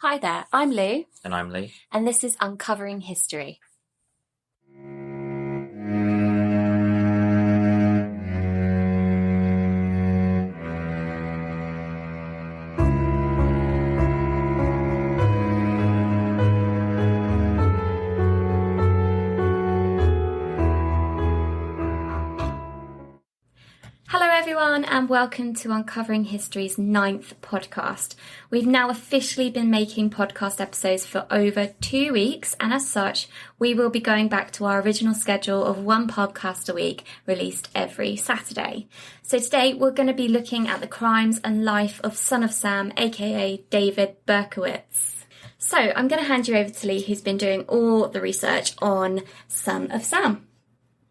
Hi there, I'm Lou, And I'm Lee. and this is Uncovering History. Hello everyone and welcome to Uncovering History's 9th podcast. We've now officially been making podcast episodes for over 2 weeks, and as such we will be going back to our original schedule of one podcast a week released every Saturday. So today we're going to be looking at the crimes and life of Son of Sam, aka David Berkowitz. So I'm going to hand you over to Lee, who's been doing all the research on Son of Sam.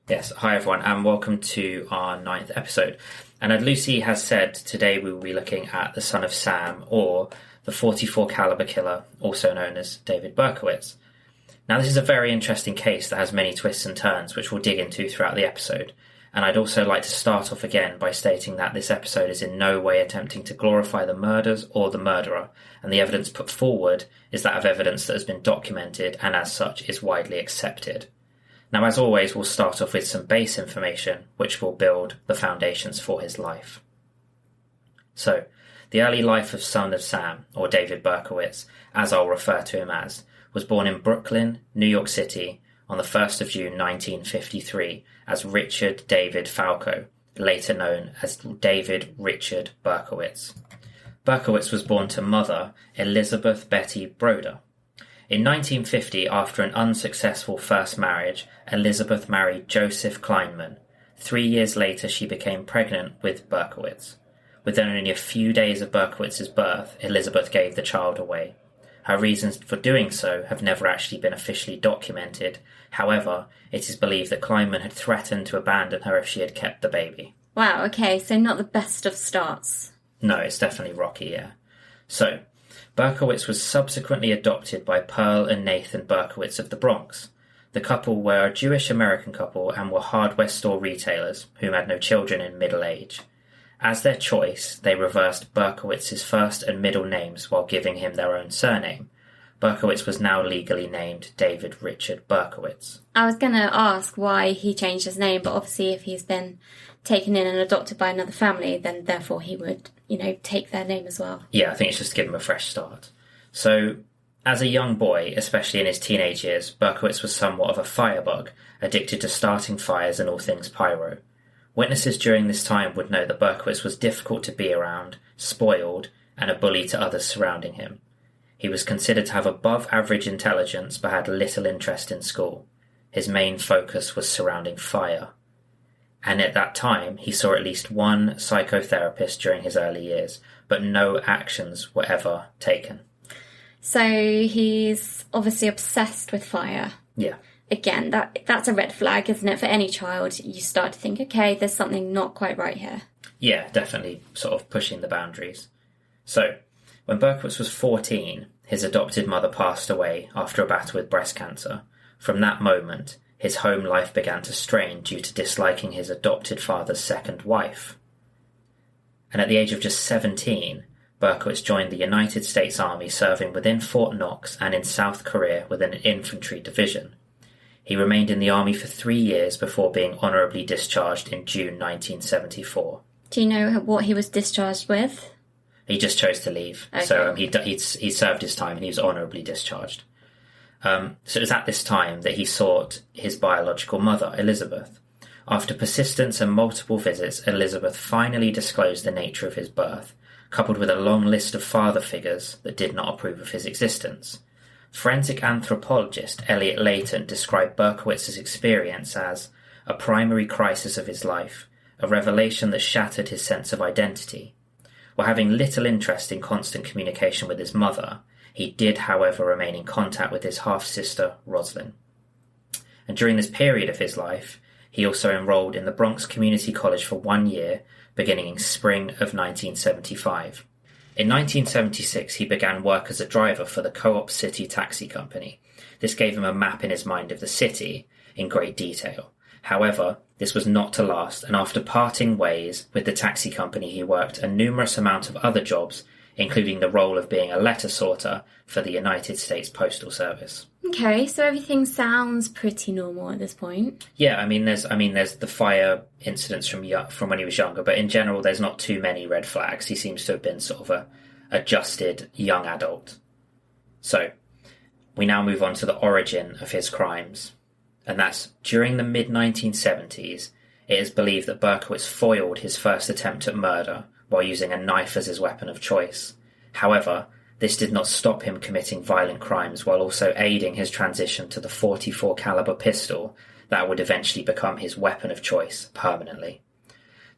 Yes, hi everyone, and welcome to our 9th episode. And as Lucy has said, today we will be looking at the Son of Sam, or the 44 caliber killer, also known as David Berkowitz. Now, this is a very interesting case that has many twists and turns, which we'll dig into throughout the episode. And I'd also like to start off again by stating that this episode is in no way attempting to glorify the murders or the murderer, and the evidence put forward is that of evidence that has been documented and as such is widely accepted. Now, as always, we'll start off with some base information, which will build the foundations for his life. So, the early life of Son of Sam, or David Berkowitz, as I'll refer to him as, was born in Brooklyn, New York City, on the 1st of June 1953, as Richard David Falco, later known as David Richard Berkowitz. Berkowitz was born to mother Elizabeth Betty Broder. In 1950, after an unsuccessful first marriage, Elizabeth married Joseph Kleinman. 3 years later, she became pregnant with Berkowitz. Within only a few days of Berkowitz's birth, Elizabeth gave the child away. Her reasons for doing so have never actually been officially documented. However, it is believed that Kleinman had threatened to abandon her if she had kept the baby. Wow, okay, so not the best of starts. No, it's definitely rocky, yeah. So, Berkowitz was subsequently adopted by Pearl and Nathan Berkowitz of the Bronx. The couple were a Jewish-American couple and were hardware store retailers whom had no children in middle age. As their choice, they reversed Berkowitz's first and middle names while giving him their own surname. Berkowitz was now legally named David Richard Berkowitz. I was going to ask why he changed his name, but obviously if he's been taken in and adopted by another family, then therefore he would, take their name as well. Yeah, I think it's just to give him a fresh start. So, as a young boy, especially in his teenage years, Berkowitz was somewhat of a firebug, addicted to starting fires and all things pyro. Witnesses during this time would know that Berkowitz was difficult to be around, spoiled, and a bully to others surrounding him. He was considered to have above-average intelligence but had little interest in school. His main focus was surrounding fire. And at that time, he saw at least one psychotherapist during his early years, but no actions were ever taken. So he's obviously obsessed with fire. Yeah. Again, that's a red flag, isn't it? For any child, you start to think, okay, there's something not quite right here. Yeah, definitely sort of pushing the boundaries. So, when Berkowitz was 14, his adopted mother passed away after a battle with breast cancer. From that moment, his home life began to strain due to disliking his adopted father's second wife. And at the age of just 17, Berkowitz joined the United States Army, serving within Fort Knox and in South Korea within an infantry division. He remained in the Army for 3 years before being honourably discharged in June 1974. Do you know what he was discharged with? He just chose to leave. Okay. So he served his time and he was honourably discharged. So it was at this time that he sought his biological mother, Elizabeth. After persistence and multiple visits, Elizabeth finally disclosed the nature of his birth, coupled with a long list of father figures that did not approve of his existence. Forensic anthropologist Elliot Layton described Berkowitz's experience as a primary crisis of his life, a revelation that shattered his sense of identity. While having little interest in constant communication with his mother, he did, however, remain in contact with his half-sister, Rosalind. And during this period of his life, he also enrolled in the Bronx Community College for 1 year, beginning in spring of 1975. In 1976, he began work as a driver for the Co-op City Taxi Company. This gave him a map in his mind of the city in great detail. However, this was not to last, and after parting ways with the taxi company, he worked a numerous amount of other jobs including the role of being a letter sorter for the United States Postal Service. Okay, so everything sounds pretty normal at this point. Yeah, there's the fire incidents from when he was younger, but in general, there's not too many red flags. He seems to have been sort of a adjusted young adult. So, we now move on to the origin of his crimes, and that's during the mid-1970s. It is believed that Berkowitz foiled his first attempt at murder while using a knife as his weapon of choice. However, this did not stop him committing violent crimes while also aiding his transition to the .44 caliber pistol that would eventually become his weapon of choice permanently.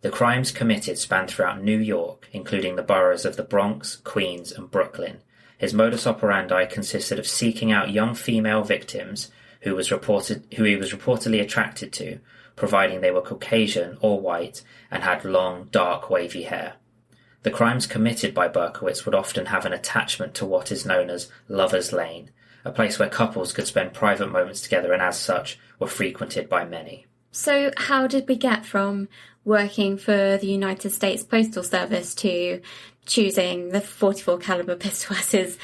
The crimes committed spanned throughout New York, including the boroughs of the Bronx, Queens, and Brooklyn. His modus operandi consisted of seeking out young female victims who he was reportedly attracted to, providing they were Caucasian or white and had long, dark, wavy hair. The crimes committed by Berkowitz would often have an attachment to what is known as Lover's Lane, a place where couples could spend private moments together and as such were frequented by many. So how did we get from working for the United States Postal Service to choosing the .44 caliber pistol as his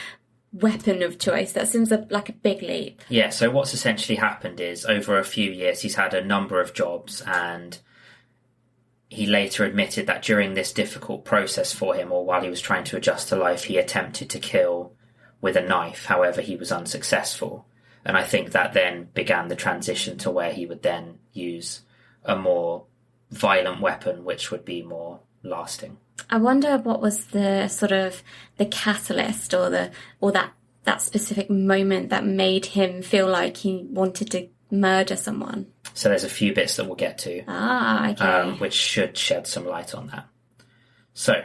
weapon of choice? That seems like a big leap. Yeah, so what's essentially happened is over a few years he's had a number of jobs, and he later admitted that during this difficult process for him, or while he was trying to adjust to life, he attempted to kill with a knife. However, he was unsuccessful. And I think that then began the transition to where he would then use a more violent weapon, which would be more lasting. I wonder what was the sort of the catalyst or that specific moment that made him feel like he wanted to murder someone. So there's a few bits that we'll get to, okay. Which should shed some light on that. So,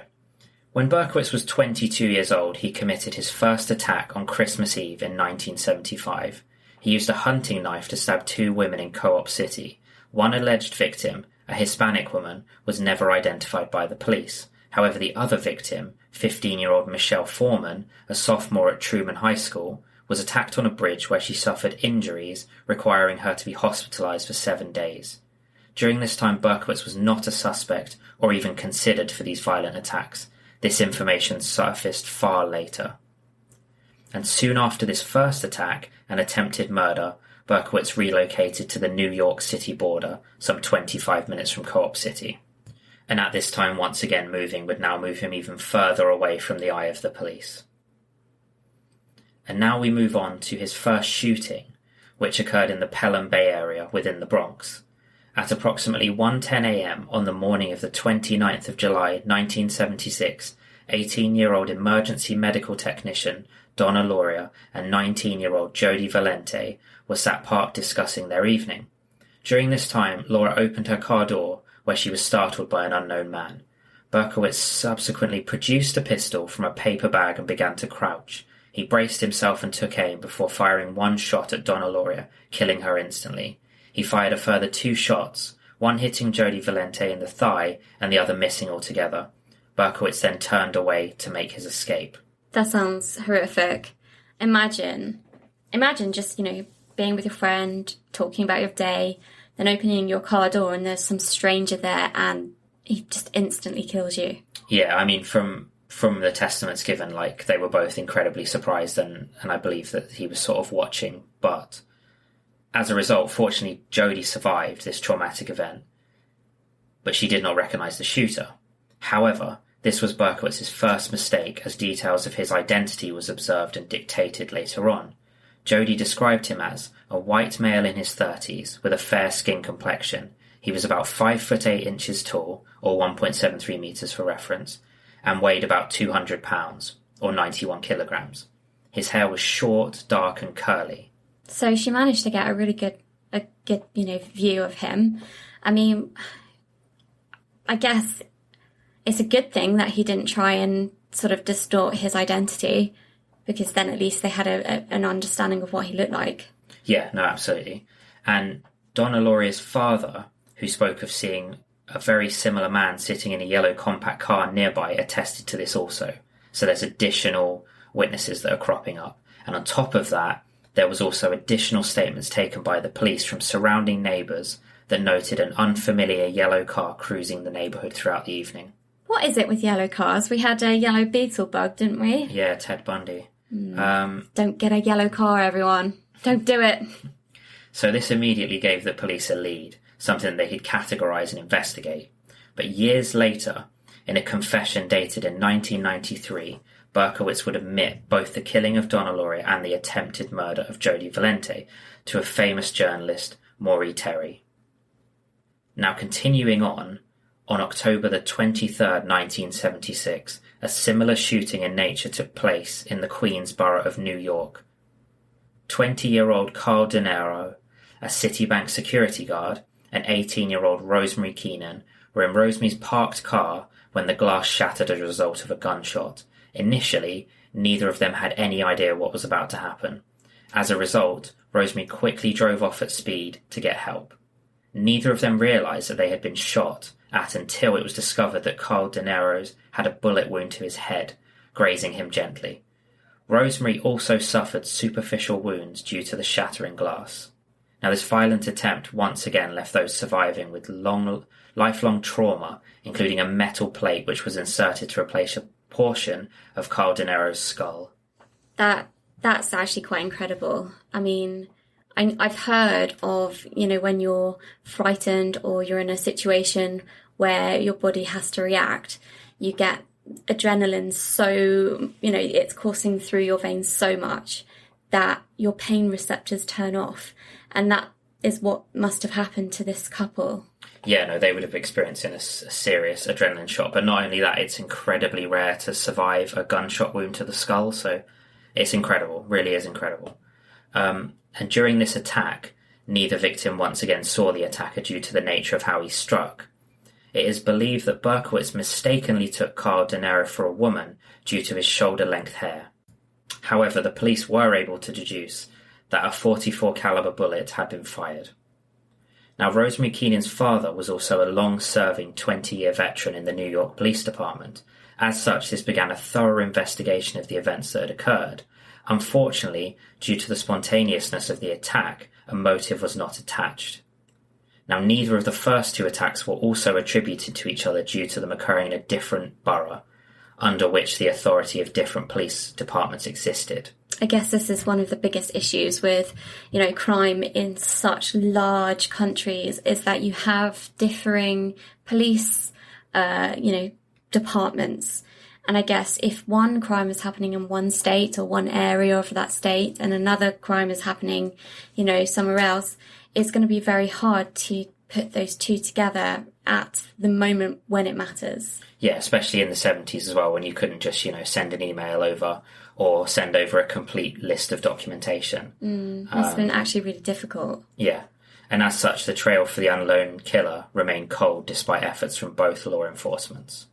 when Berkowitz was 22 years old, he committed his first attack on Christmas Eve in 1975. He used a hunting knife to stab two women in Co-op City. One alleged victim, a Hispanic woman, was never identified by the police. However, the other victim, 15-year-old Michelle Foreman, a sophomore at Truman High School, was attacked on a bridge where she suffered injuries requiring her to be hospitalized for 7 days. During this time, Berkowitz was not a suspect or even considered for these violent attacks. This information surfaced far later. And soon after this first attack and attempted murder, Berkowitz relocated to the New York City border, some 25 minutes from Co-op City. And at this time, once again, moving would now move him even further away from the eye of the police. And now we move on to his first shooting, which occurred in the Pelham Bay area within the Bronx. At approximately 1:10 a.m. on the morning of the 29th of July 1976, 18-year-old emergency medical technician Donna Lauria and 19-year-old Jody Valente were sat parked discussing their evening. During this time, Laura opened her car door, where she was startled by an unknown man. Berkowitz subsequently produced a pistol from a paper bag and began to crouch. He braced himself and took aim before firing one shot at Donna Lauria, killing her instantly. He fired a further 2 shots, one hitting Jody Valente in the thigh and the other missing altogether. Berkowitz then turned away to make his escape. That sounds horrific. Imagine just, being with your friend, talking about your day, then opening your car door and there's some stranger there and he just instantly kills you. Yeah, I mean, from the testaments given, they were both incredibly surprised and I believe that he was sort of watching. But as a result, fortunately, Jody survived this traumatic event, but she did not recognise the shooter. However, this was Berkowitz's first mistake, as details of his identity was observed and dictated later on. Jody described him as a white male in his 30s with a fair skin complexion. He was about 5 foot 8 inches tall, or 1.73 meters for reference, and weighed about 200 pounds, or 91 kilograms. His hair was short, dark, and curly. So she managed to get a really good view of him. I mean, I guess it's a good thing that he didn't try and sort of distort his identity, because then at least they had an understanding of what he looked like. Yeah, no, absolutely. And Donna Lauria's father, who spoke of seeing a very similar man sitting in a yellow compact car nearby, attested to this also. So there's additional witnesses that are cropping up. And on top of that, there was also additional statements taken by the police from surrounding neighbours that noted an unfamiliar yellow car cruising the neighbourhood throughout the evening. What is it with yellow cars? We had a yellow beetle bug, didn't we? Yeah, Ted Bundy. Don't get a yellow car, everyone. Don't do it. So this immediately gave the police a lead, something they could categorise and investigate. But years later, in a confession dated in 1993, Berkowitz would admit both the killing of Donna Lauria and the attempted murder of Jodie Valente to a famous journalist, Maury Terry. Now, continuing on October the 23rd, 1976, a similar shooting in nature took place in the Queens borough of New York. 20-year-old Carl De Niro, a Citibank security guard, and 18-year-old Rosemary Keenan were in Rosemary's parked car when the glass shattered as a result of a gunshot. Initially, neither of them had any idea what was about to happen. As a result, Rosemary quickly drove off at speed to get help. Neither of them realised that they had been shot at until it was discovered that Carl De Niro's had a bullet wound to his head, grazing him gently. Rosemary also suffered superficial wounds due to the shattering glass. Now, this violent attempt once again left those surviving with lifelong trauma, including a metal plate which was inserted to replace a portion of Carl De Niro's skull. That's actually quite incredible. I mean, I've heard of, when you're frightened or you're in a situation where your body has to react, you get adrenaline so, it's coursing through your veins so much that your pain receptors turn off. And that is what must have happened to this couple. Yeah, no, they would have experienced a serious adrenaline shot. But not only that, it's incredibly rare to survive a gunshot wound to the skull. So it's incredible, really is incredible. And during this attack, neither victim once again saw the attacker due to the nature of how he struck. It is believed that Berkowitz mistakenly took Carl De Niro for a woman due to his shoulder-length hair. However, the police were able to deduce that a .44 caliber bullet had been fired. Now, Rosemary Keenan's father was also a long-serving 20-year veteran in the New York Police Department. As such, this began a thorough investigation of the events that had occurred. Unfortunately, due to the spontaneousness of the attack, a motive was not attached. Now, neither of the first two attacks were also attributed to each other due to them occurring in a different borough, under which the authority of different police departments existed. I guess this is one of the biggest issues with, crime in such large countries, is that you have differing police, departments. And I guess if one crime is happening in one state or one area of that state and another crime is happening, somewhere else, it's going to be very hard to put those two together at the moment when it matters. Yeah, especially in the 70s as well, when you couldn't just, send an email over or send over a complete list of documentation. Must have been actually really difficult. Yeah. And as such, the trail for the unknown killer remained cold despite efforts from both law enforcement.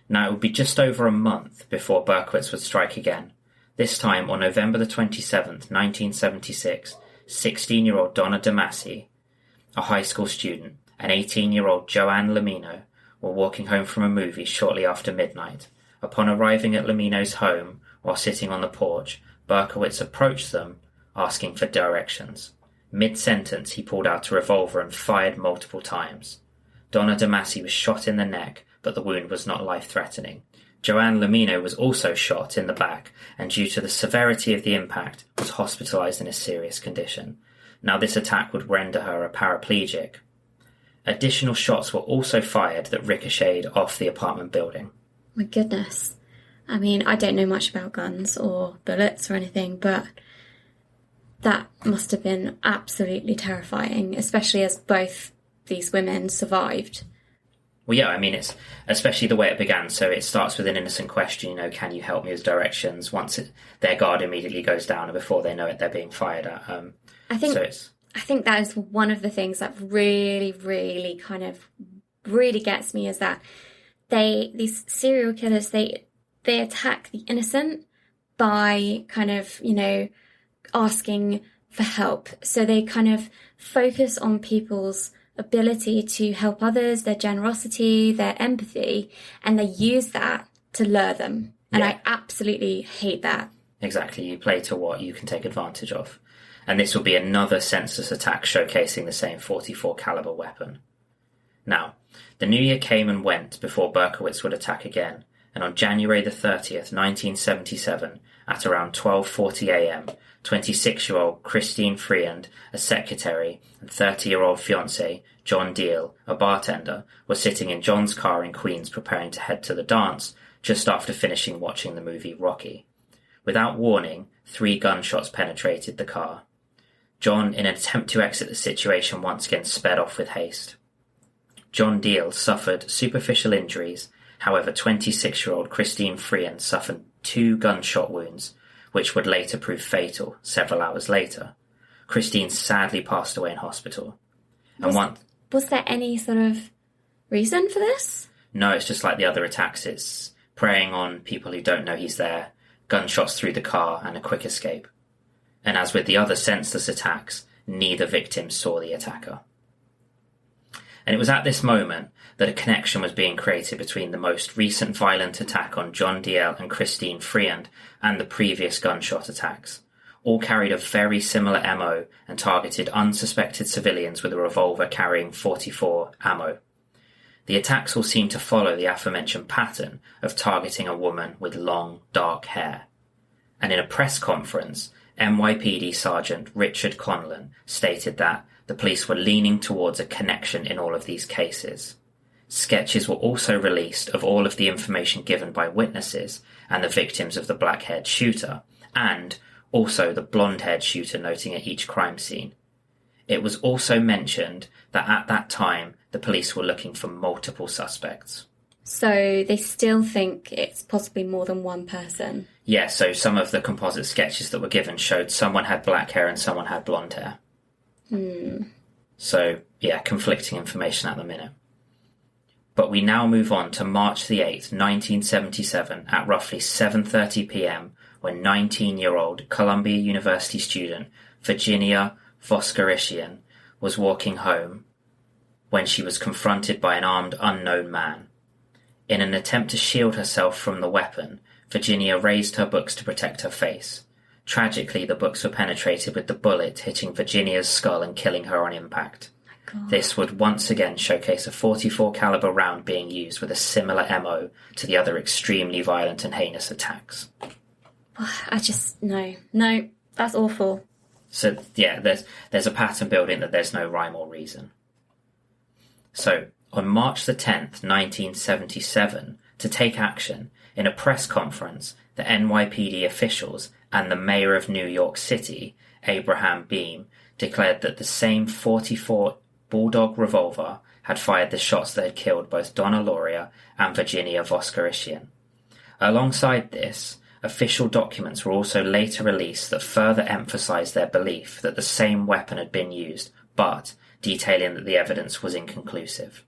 Now, it would be just over a month before Berkowitz would strike again. This time, on November the 27th, 1976, 16-year-old Donna DeMasi, a high school student, and 18-year-old Joanne Lamino were walking home from a movie shortly after midnight. Upon arriving at Lamino's home, while sitting on the porch, Berkowitz approached them, asking for directions. Mid-sentence, he pulled out a revolver and fired multiple times. Donna DeMasi was shot in the neck, but the wound was not life-threatening. Joanne Lamino was also shot in the back, and due to the severity of the impact, was hospitalised in a serious condition. Now, this attack would render her a paraplegic. Additional shots were also fired that ricocheted off the apartment building. My goodness. I mean, I don't know much about guns or bullets or anything, but that must have been absolutely terrifying, especially as both these women survived. Well, yeah, I mean, it's especially the way it began. So it starts with an innocent question, can you help me with directions? Once their guard immediately goes down, and before they know it, they're being fired at. I think that is one of the things that really, really really gets me, is that these serial killers, they attack the innocent by asking for help. So they focus on people's ability to help others, their generosity, their empathy, and they use that to lure them. And yeah. I absolutely hate that. Exactly. You play to what you can take advantage of. And this will be another senseless attack showcasing the same .44 caliber weapon. Now, the new year came and went before Berkowitz would attack again, and on January the 30th, 1977, at around 12:40 a.m., 26-year-old Christine Freand, a secretary, and 30-year-old fiancé, John Deal, a bartender, were sitting in John's car in Queens preparing to head to the dance just after finishing watching the movie Rocky. Without warning, 3 gunshots penetrated the car. John, in an attempt to exit the situation, once again sped off with haste. John Deal suffered superficial injuries. However, 26-year-old Christine Freand suffered 2 gunshot wounds, which would later prove fatal several hours later. Christine sadly passed away in hospital. Was there any sort of reason for this? No, it's just like the other attacks. It's preying on people who don't know he's there, gunshots through the car, and a quick escape. And as with the other senseless attacks, neither victim saw the attacker. And it was at this moment that a connection was being created between the most recent violent attack on John Deal and Christine Freand and the previous gunshot attacks. All carried a very similar MO and targeted unsuspected civilians with a revolver carrying .44 ammo. The attacks all seemed to follow the aforementioned pattern of targeting a woman with long, dark hair. And in a press conference, NYPD Sergeant Richard Conlon stated that the police were leaning towards a connection in all of these cases. Sketches were also released of all of the information given by witnesses and the victims of the black-haired shooter, and also the blonde-haired shooter noting at each crime scene. It was also mentioned that at that time the police were looking for multiple suspects. So they still think it's possibly more than one person? Yeah, so some of the composite sketches that were given showed someone had black hair and someone had blonde hair. So, yeah, conflicting information at the minute. But we now move on to March the 8th, 1977, at roughly 7:30 p.m, when 19-year-old Columbia University student Virginia Voskerichian was walking home when she was confronted by an armed unknown man. In an attempt to shield herself from the weapon, Virginia raised her books to protect her face. Tragically, the books were penetrated with the bullet hitting Virginia's skull and killing her on impact. This would once again showcase a .44 caliber round being used with a similar MO to the other extremely violent and heinous attacks. No, that's awful. So, yeah, there's a pattern building that there's no rhyme or reason. So, on March the 10th, 1977, to take action, in a press conference, the NYPD officials and the mayor of New York City, Abraham Beame, declared that the same .44 Bulldog revolver had fired the shots that had killed both Donna Lauria and Virginia Voskerichian. Alongside this, official documents were also later released that further emphasized their belief that the same weapon had been used, but detailing that the evidence was inconclusive.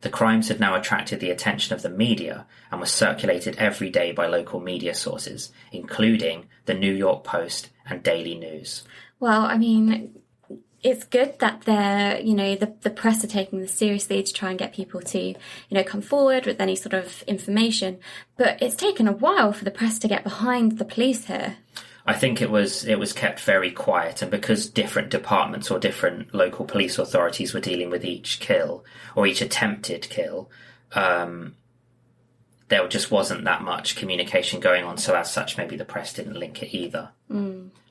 The crimes had now attracted the attention of the media and were circulated every day by local media sources, including the New York Post and Daily News. Well, I mean, it's good that the press are taking this seriously to try and get people to, come forward with any sort of information. But it's taken a while for the press to get behind the police here. I think it was kept very quiet, and because different departments or different local police authorities were dealing with each kill or each attempted kill, there just wasn't that much communication going on. So as such, maybe the press didn't link it either.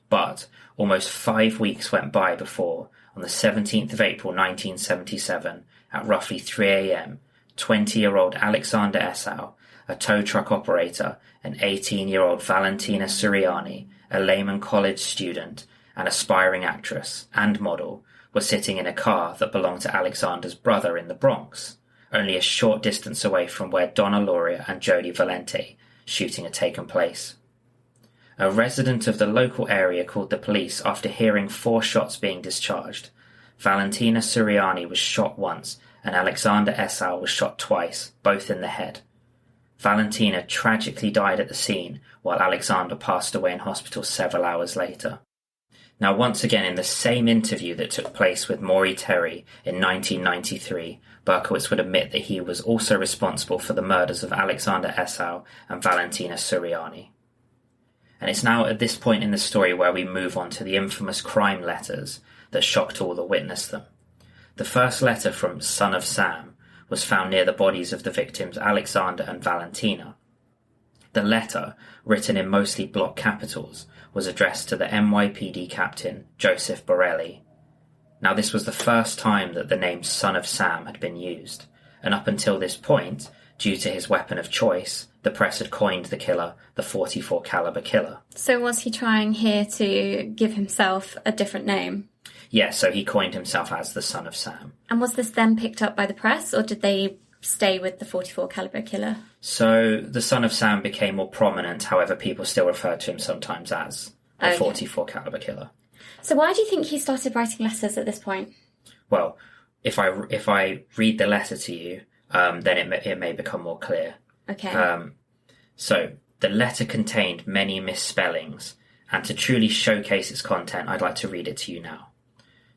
But almost 5 weeks went by before, on the 17th of April 1977, at roughly 3 a.m, 20-year-old Alexander Esau, a tow truck operator, and 18-year-old Valentina Suriani, a Lehman College student, an aspiring actress and model, were sitting in a car that belonged to Alexander's brother in the Bronx, only a short distance away from where Donna Lauria and Jody Valente shooting had taken place. A resident of the local area called the police after hearing 4 shots being discharged. Valentina Suriani was shot once, and Alexander Esau was shot twice, both in the head. Valentina tragically died at the scene, while Alexander passed away in hospital several hours later. Now, once again, in the same interview that took place with Maury Terry in 1993, Berkowitz would admit that he was also responsible for the murders of Alexander Esau and Valentina Suriani. And it's now at this point in the story where we move on to the infamous crime letters that shocked all that witnessed them. The first letter from Son of Sam was found near the bodies of the victims Alexander and Valentina. The letter, written in mostly block capitals, was addressed to the NYPD captain Joseph Borelli. Now this was the first time that the name Son of Sam had been used, and up until this point, due to his weapon of choice, the press had coined the killer the .44 caliber killer. So was he trying here to give himself a different name? Yes, so he coined himself as the Son of Sam. And was this then picked up by the press, or did they stay with the .44 caliber killer? So the Son of Sam became more prominent, however people still referred to him sometimes as the .44 caliber killer. So why do you think he started writing letters at this point? Well, if I read the letter to you, then it may become more clear. Okay. So the letter contained many misspellings, and to truly showcase its content, I'd like to read it to you now.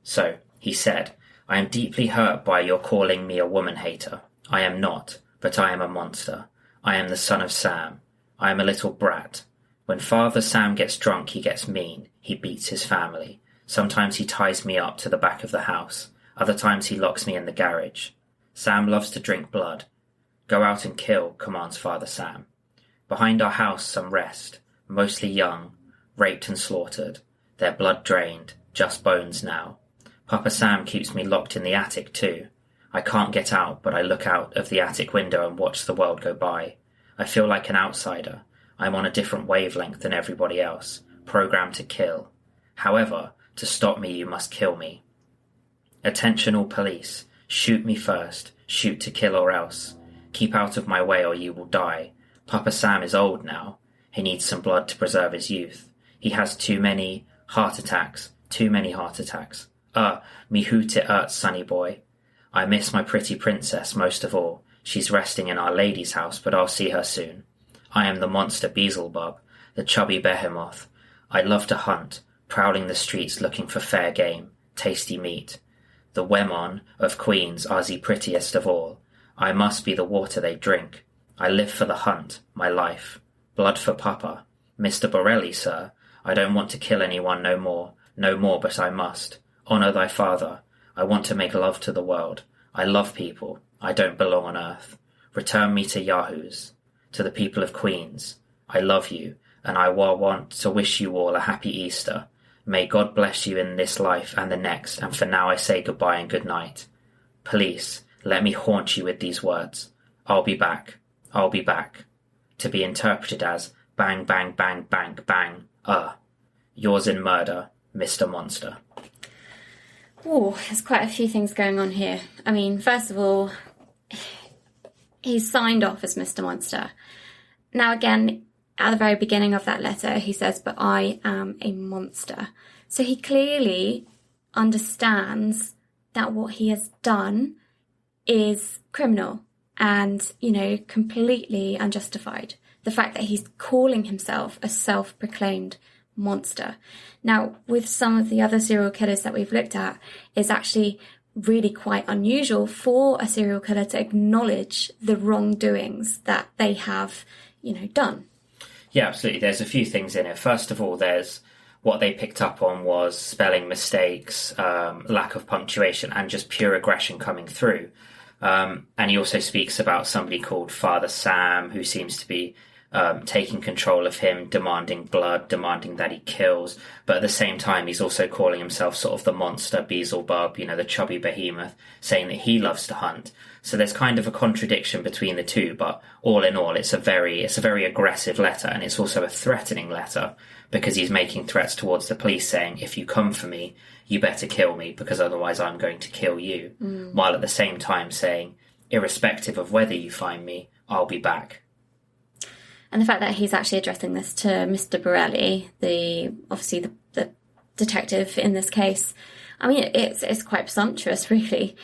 So he said, "I am deeply hurt by your calling me a woman hater. I am not, but I am a monster. I am the Son of Sam. I am a little brat. When Father Sam gets drunk, he gets mean. He beats his family. Sometimes he ties me up to the back of the house. Other times he locks me in the garage. Sam loves to drink blood. Go out and kill, commands Father Sam. Behind our house some rest, mostly young, raped and slaughtered, their blood drained, just bones now. Papa Sam keeps me locked in the attic too. I can't get out, but I look out of the attic window and watch the world go by. I feel like an outsider. I'm on a different wavelength than everybody else, programmed to kill. However, to stop me you must kill me. Attention all police, shoot me first, shoot to kill or else. Keep out of my way or you will die. Papa Sam is old now. He needs some blood to preserve his youth. He has too many heart attacks. Me hoot it hurts, sonny boy. I miss my pretty princess most of all. She's resting in Our Lady's house, but I'll see her soon. I am the monster Beelzebub, the chubby behemoth. I love to hunt, prowling the streets looking for fair game, tasty meat. The women of Queens are the prettiest of all. I must be the water they drink. I live for the hunt, my life. Blood for Papa. Mr. Borelli, sir, I don't want to kill anyone no more, but I must. Honour thy father. I want to make love to the world. I love people. I don't belong on earth. Return me to Yahoos. To the people of Queens. I love you, and I want to wish you all a happy Easter. May God bless you in this life and the next, and for now I say goodbye and good night. Police, let me haunt you with these words. I'll be back. I'll be back. To be interpreted as bang, bang, bang, bang, bang. Yours in murder, Mr. Monster. Oh, there's quite a few things going on here. I mean, first of all, he's signed off as Mr. Monster. Now again, at the very beginning of that letter, he says, but I am a monster. So he clearly understands that what he has done is criminal and, completely unjustified. The fact that he's calling himself a self-proclaimed monster. Now, with some of the other serial killers that we've looked at, it's actually really quite unusual for a serial killer to acknowledge the wrongdoings that they have, done. Yeah, absolutely. There's a few things in it. First of all, there's what they picked up on was spelling mistakes, lack of punctuation, and just pure aggression coming through. And he also speaks about somebody called Father Sam, who seems to be taking control of him, demanding blood, demanding that he kills. But at the same time, he's also calling himself sort of the monster Beelzebub, the chubby behemoth, saying that he loves to hunt. So there's kind of a contradiction between the two, but all in all, it's a very aggressive letter, and it's also a threatening letter because he's making threats towards the police saying, if you come for me, you better kill me because otherwise I'm going to kill you. While at the same time saying, irrespective of whether you find me, I'll be back. And the fact that he's actually addressing this to Mr. Borelli, the detective in this case, I mean, it's quite presumptuous, really.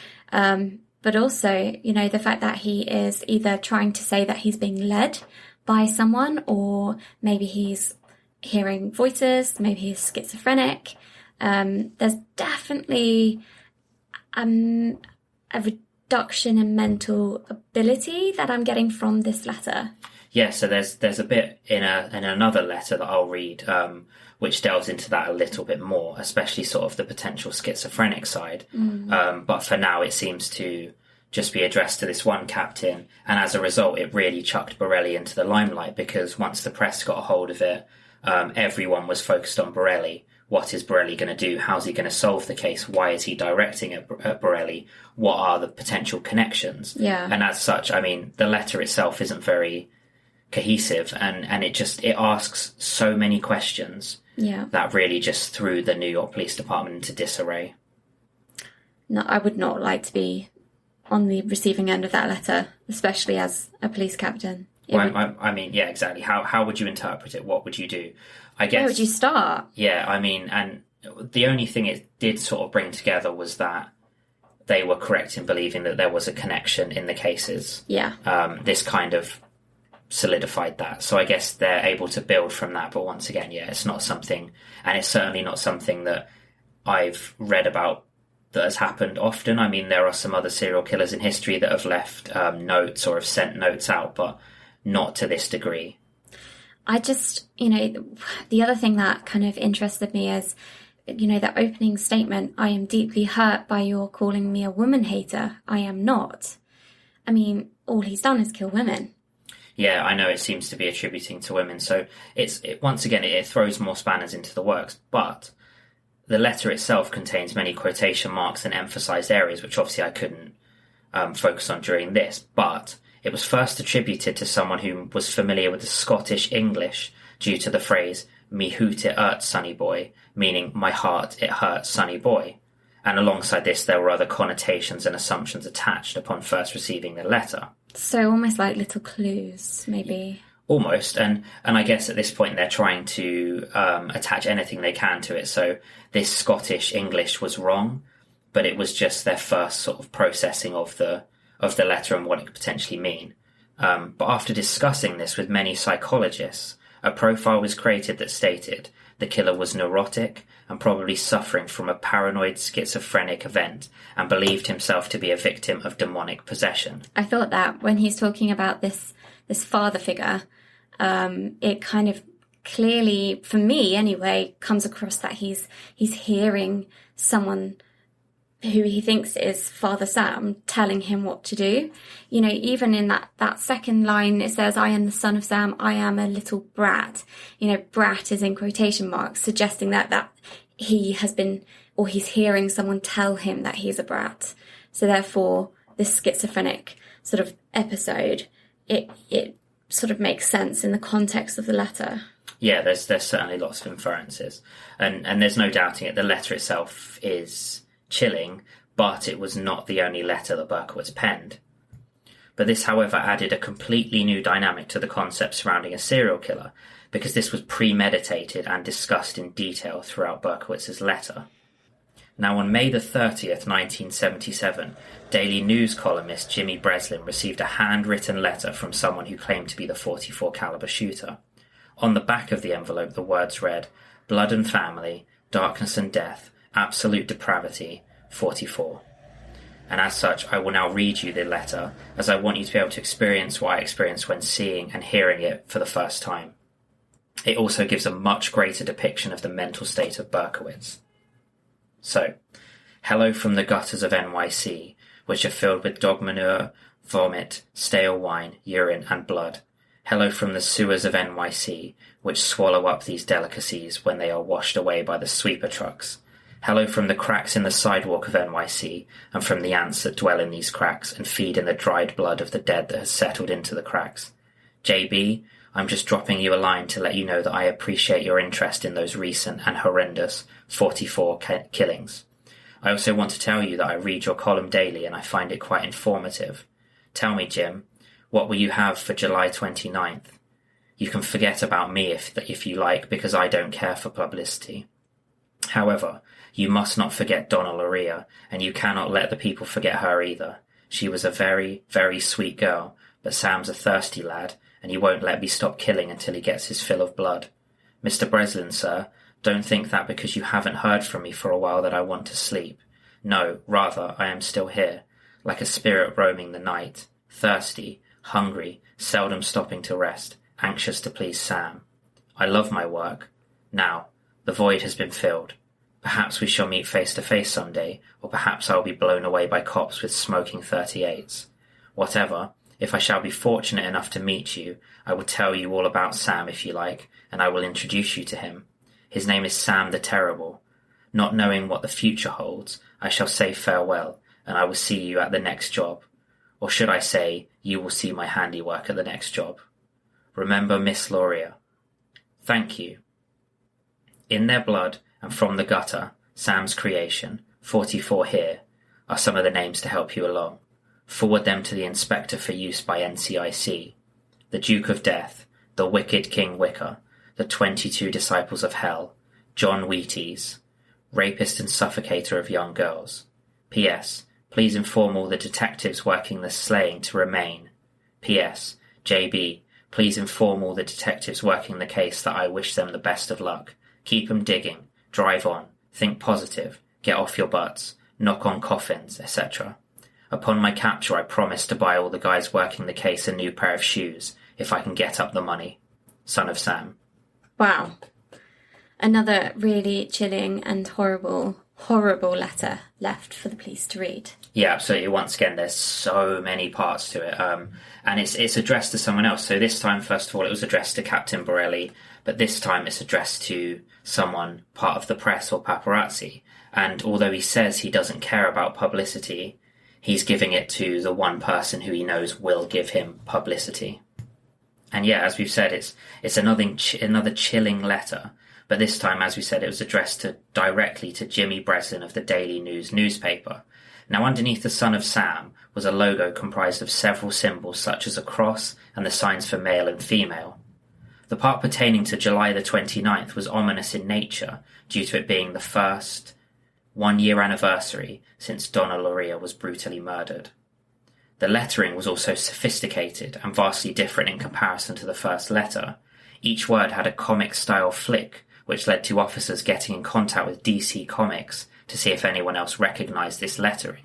But also, the fact that he is either trying to say that he's being led by someone, or maybe he's hearing voices, maybe he's schizophrenic. There's definitely a reduction in mental ability that I'm getting from this letter. Yeah, so there's a bit in another letter that I'll read, which delves into that a little bit more, especially sort of the potential schizophrenic side. But for now, it seems to just be addressed to this one captain, and as a result, it really chucked Borelli into the limelight, because once the press got a hold of it, everyone was focused on Borelli. What is Borelli going to do? How's he going to solve the case? Why is he directing at Borelli? What are the potential connections? Yeah. And as such, I mean, the letter itself isn't very cohesive, and it asks so many questions that really just threw the New York Police Department into disarray. No, I would not like to be on the receiving end of that letter, especially as a police captain. I mean, yeah, exactly. How would you interpret it? What would you do? I guess. Where would you start? Yeah, I mean, and the only thing it did sort of bring together was that they were correct in believing that there was a connection in the cases. Yeah. This kind of solidified that. So I guess they're able to build from that. But once again, yeah, it's not something, and it's certainly not something that I've read about that has happened often. I mean, there are some other serial killers in history that have left notes or have sent notes out, but not to this degree. I just, the other thing that kind of interested me is, the opening statement, I am deeply hurt by your calling me a woman hater. I am not. I mean, all he's done is kill women. Yeah, I know it seems to be attributing to women. So once again, it throws more spanners into the works. But the letter itself contains many quotation marks and emphasised areas, which obviously I couldn't focus on during this. But it was first attributed to someone who was familiar with the Scottish English due to the phrase, "Me hoot it hurt, sonny boy," meaning "my heart, it hurts, sonny boy." And alongside this, there were other connotations and assumptions attached upon first receiving the letter. So almost like little clues, maybe. Almost, and I guess at this point they're trying to attach anything they can to it. So this Scottish English was wrong, but it was just their first sort of processing of the letter and what it could potentially mean. But after discussing this with many psychologists, a profile was created that stated the killer was neurotic and probably suffering from a paranoid schizophrenic event and believed himself to be a victim of demonic possession. I thought that when he's talking about this father figure, it kind of clearly, for me anyway, comes across that he's hearing someone who he thinks is Father Sam telling him what to do. Even in that second line, it says, "I am the son of Sam, I am a little brat." Brat is in quotation marks, suggesting that he has been, or he's hearing someone tell him that he's a brat. So therefore, this schizophrenic sort of episode, it sort of makes sense in the context of the letter. Yeah, there's certainly lots of inferences. And there's no doubting it. The letter itself is chilling, but it was not the only letter that Berkowitz penned. But this, however, added a completely new dynamic to the concept surrounding a serial killer, because this was premeditated and discussed in detail throughout Berkowitz's letter. Now, on May the 30th, 1977, Daily News columnist Jimmy Breslin received a handwritten letter from someone who claimed to be the .44 caliber shooter. On the back of the envelope, the words read, "Blood and family, darkness and death, absolute depravity, 44. And as such, I will now read you the letter, as I want you to be able to experience what I experienced when seeing and hearing it for the first time. It also gives a much greater depiction of the mental state of Berkowitz. So, hello from the gutters of NYC, which are filled with dog manure, vomit, stale wine, urine, and blood. Hello from the sewers of NYC, which swallow up these delicacies when they are washed away by the sweeper trucks. Hello from the cracks in the sidewalk of NYC, and from the ants that dwell in these cracks and feed in the dried blood of the dead that has settled into the cracks. JB, I'm just dropping you a line to let you know that I appreciate your interest in those recent and horrendous 44 killings. I also want to tell you that I read your column daily and I find it quite informative. Tell me, Jim, what will you have for July 29th? You can forget about me if you like, because I don't care for publicity. However, you must not forget Donna Loria, and you cannot let the people forget her either. She was a very, very sweet girl, but Sam's a thirsty lad, and he won't let me stop killing until he gets his fill of blood. Mr. Breslin, sir, don't think that because you haven't heard from me for a while that I want to sleep. No, rather, I am still here, like a spirit roaming the night, thirsty, hungry, seldom stopping to rest, anxious to please Sam. I love my work. Now, the void has been filled. Perhaps we shall meet face to face some day, or perhaps I will be blown away by cops with smoking 38s. Whatever, if I shall be fortunate enough to meet you, I will tell you all about Sam if you like, and I will introduce you to him. His name is Sam the Terrible. Not knowing what the future holds, I shall say farewell, and I will see you at the next job. Or should I say, you will see my handiwork at the next job. Remember Miss Loria. Thank you. In their blood and from the gutter, Sam's creation, 44 here, are some of the names to help you along. Forward them to the inspector for use by NCIC. The Duke of Death, the Wicked King Wicker, the 22 Disciples of Hell, John Wheaties, rapist and suffocator of young girls. P.S. Please inform all the detectives working the slaying to remain. P.S. J.B. Please inform all the detectives working the case that I wish them the best of luck. Keep 'em digging. Drive on. Think positive. Get off your butts. Knock on coffins, etc. Upon my capture, I promise to buy all the guys working the case a new pair of shoes, if I can get up the money. Son of Sam. Wow. Another really chilling and horrible letter left for the police to read. Yeah, absolutely. Once again, there's so many parts to it. And it's addressed to someone else. So this time, first of all, it was addressed to Captain Borelli, but this time it's addressed to someone part of the press or paparazzi. And although he says he doesn't care about publicity, he's giving it to the one person who he knows will give him publicity. And yeah, as we've said, it's another chilling letter. But this time, as we said, it was addressed directly to Jimmy Breslin of the Daily News newspaper. Now, underneath the Son of Sam was a logo comprised of several symbols such as a cross and the signs for male and female. The part pertaining to July the 29th was ominous in nature due to it being the first 1-year anniversary since Donna Loria was brutally murdered. The lettering was also sophisticated and vastly different in comparison to the first letter. Each word had a comic-style flick, which led to officers getting in contact with DC Comics to see if anyone else recognised this lettering.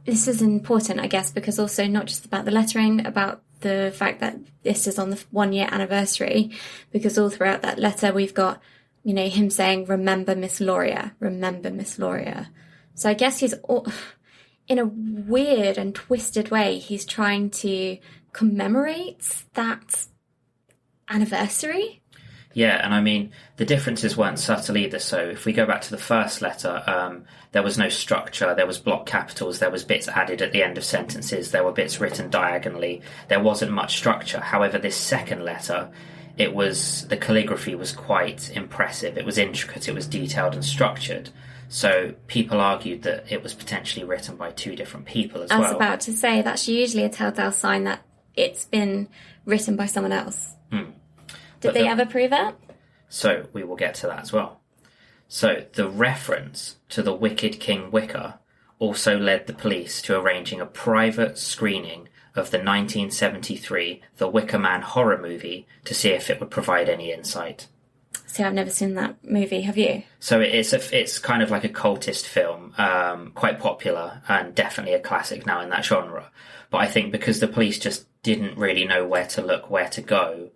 This is important, I guess, because also not just about the lettering, about the fact that this is on the 1-year anniversary, because all throughout that letter we've got, him saying, remember Miss Loria, remember Miss Loria. So I guess in a weird and twisted way, he's trying to commemorate that anniversary. Yeah, and I mean, the differences weren't subtle either. So if we go back to the first letter, there was no structure, there was block capitals, there was bits added at the end of sentences, there were bits written diagonally, there wasn't much structure. However, this second letter, the calligraphy was quite impressive. It was intricate, it was detailed and structured. So people argued that it was potentially written by two different people as well. I was about to say, that's usually a telltale sign that it's been written by someone else. Did they ever prove it? So we will get to that as well. So the reference to the Wicked King Wicker also led the police to arranging a private screening of the 1973 The Wicker Man horror movie to see if it would provide any insight. See, I've never seen that movie. Have you? So it's kind of like a cultist film, quite popular and definitely a classic now in that genre. But I think because the police just didn't really know where to look, where to go,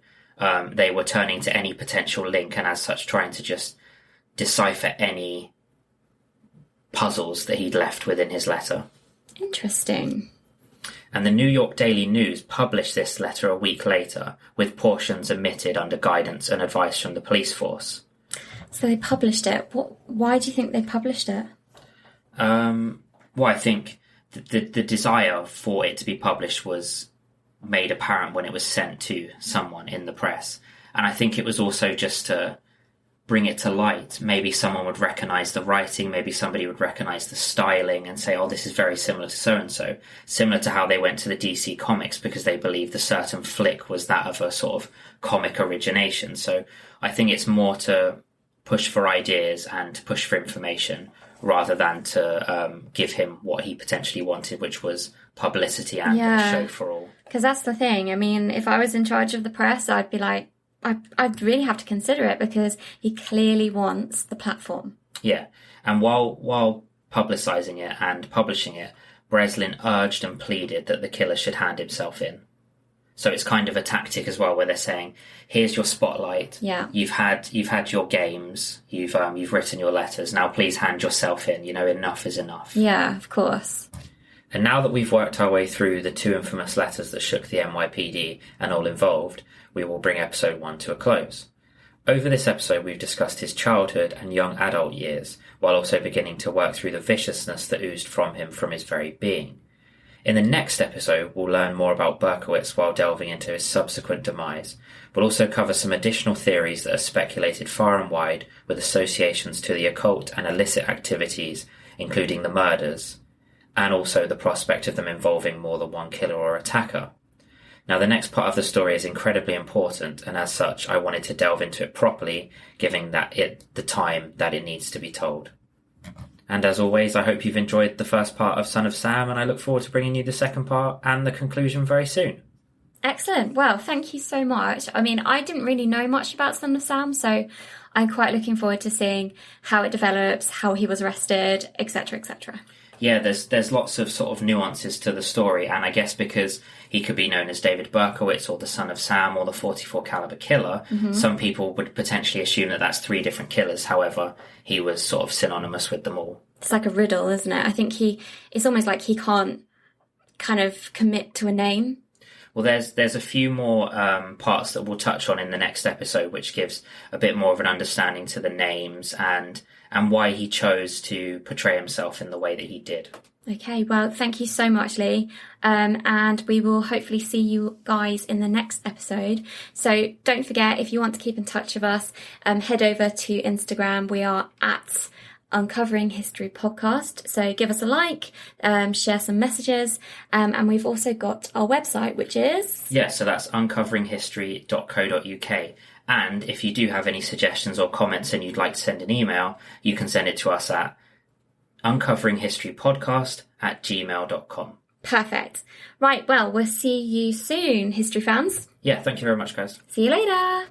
they were turning to any potential link and as such trying to just decipher any puzzles that he'd left within his letter. Interesting. And the New York Daily News published this letter a week later, with portions omitted under guidance and advice from the police force. So they published it. Why do you think they published it? Well, I think the desire for it to be published was made apparent when it was sent to someone in the press. And I think it was also just to bring it to light. Maybe someone would recognise the writing, maybe somebody would recognise the styling and say, oh, this is very similar to so-and-so. Similar to how they went to the DC Comics because they believed a certain flick was that of a sort of comic origination. So I think it's more to push for ideas and to push for information rather than to give him what he potentially wanted, which was publicity and a show for all. Because that's the thing. I mean, if I was in charge of the press, I'd be like, I'd really have to consider it because he clearly wants the platform. Yeah. And while publicising it and publishing it, Breslin urged and pleaded that the killer should hand himself in. So it's kind of a tactic as well, where they're saying, here's your spotlight. Yeah. You've had your games. You've written your letters. Now please hand yourself in. Enough is enough. Yeah, of course. And now that we've worked our way through the 2 infamous letters that shook the NYPD and all involved, we will bring episode 1 to a close. Over this episode, we've discussed his childhood and young adult years, while also beginning to work through the viciousness that oozed from him from his very being. In the next episode, we'll learn more about Berkowitz while delving into his subsequent demise. We'll also cover some additional theories that are speculated far and wide with associations to the occult and illicit activities, including the murders, and also the prospect of them involving more than one killer or attacker. Now, the next part of the story is incredibly important, and as such, I wanted to delve into it properly, giving it the time that it needs to be told. And as always, I hope you've enjoyed the first part of Son of Sam, and I look forward to bringing you the second part and the conclusion very soon. Excellent. Well, thank you so much. I mean, I didn't really know much about Son of Sam, so I'm quite looking forward to seeing how it develops, how he was arrested, etc., etc. Yeah, there's lots of sort of nuances to the story, and I guess because he could be known as David Berkowitz or the Son of Sam or the 44 caliber killer, some people would potentially assume that that's 3 different killers. However, he was sort of synonymous with them all. It's like a riddle, isn't it? I think it's almost like he can't kind of commit to a name. Well, there's a few more parts that we'll touch on in the next episode, which gives a bit more of an understanding to the names and why he chose to portray himself in the way that he did. Okay, well, thank you so much, Lee. And we will hopefully see you guys in the next episode. So don't forget, if you want to keep in touch with us, head over to Instagram. We are at Uncovering History Podcast. So give us a like, share some messages. And we've also got our website, which is... Yeah, so that's uncoveringhistory.co.uk. And if you do have any suggestions or comments and you'd like to send an email, you can send it to us at uncoveringhistorypodcast@gmail.com. Perfect. Right, well, we'll see you soon, history fans. Yeah, thank you very much, guys. See you later.